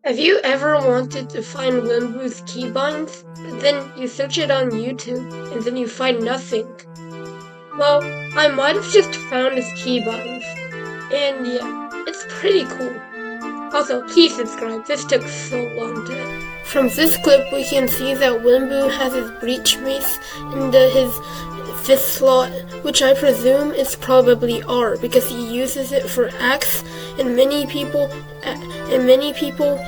Have you ever wanted to find Wembu's keybinds, but then you search it on YouTube, and then you find nothing? Well, I might have just found his keybinds, and yeah, it's pretty cool. Also, please subscribe, this took so long to... From this clip we can see that Wemmbu has his breach mace into his fifth slot, which I presume is probably R, because he uses it for axe, and many people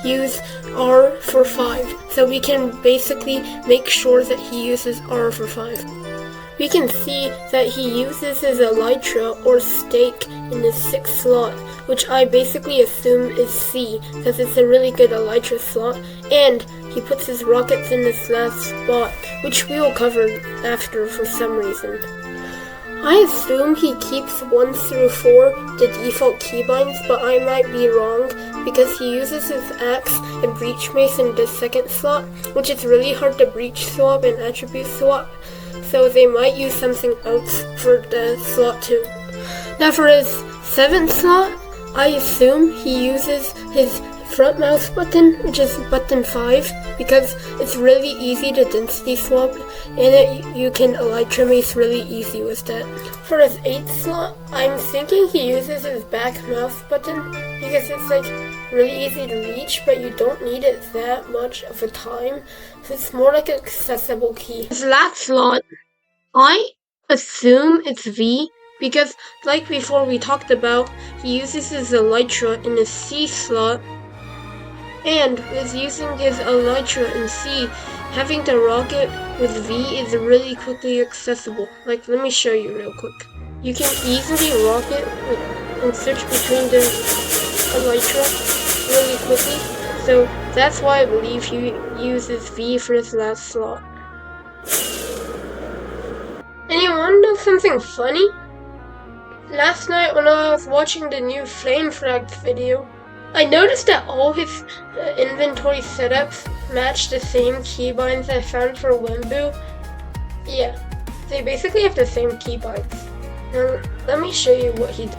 use R for 5, so we can basically make sure that he uses R for 5. We can see that he uses his elytra or stake in his 6th slot, which I basically assume is C, because it's a really good elytra slot, and he puts his rockets in this last spot, which we will cover after for some reason. I assume he keeps 1 through 4 the default keybinds, but I might be wrong, because he uses his axe and breach mace in the 2nd slot, which is really hard to breach swap and attribute swap, so they might use something else for the slot 2. Now for his 7th slot, I assume he uses his front mouse button, which is button 5, because it's really easy to density swap, and you can elytra mace really easy with that. For his 8th slot, I'm thinking he uses his back mouse button, because it's like really easy to reach, but you don't need it that much of a time, so it's more like an accessible key. His last slot, I assume it's V, because like before we talked about, he uses his elytra in the C slot, and with using his elytra in C, having the rocket with V is really quickly accessible. Like, let me show you real quick. You can easily rocket and switch between the elytra really quickly, so that's why I believe he uses V for his last slot. Anyone want to know something funny? Last night when I was watching the new Flamefrags video, I noticed that all his inventory setups match the same keybinds I found for Wemmbu. Yeah, they basically have the same keybinds. Now, let me show you what he did.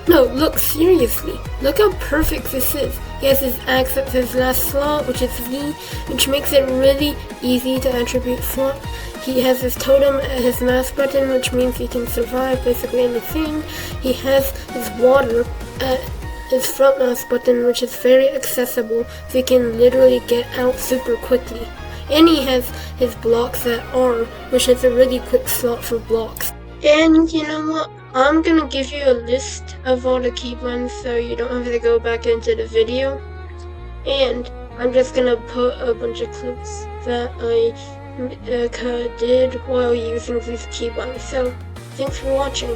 No, look, seriously. Look how perfect this is. He has his axe at his last slot, which is V, which makes it really easy to attribute swap. He has his totem at his mouse button, which means he can survive basically anything. He has his water at his front mouse button, which is very accessible, so he can literally get out super quickly. And he has his blocks at R, which is a really quick slot for blocks. And you know what? I'm gonna give you a list of all the keybinds so you don't have to go back into the video. And I'm just gonna put a bunch of clips that I did while using these keybinds. So, thanks for watching.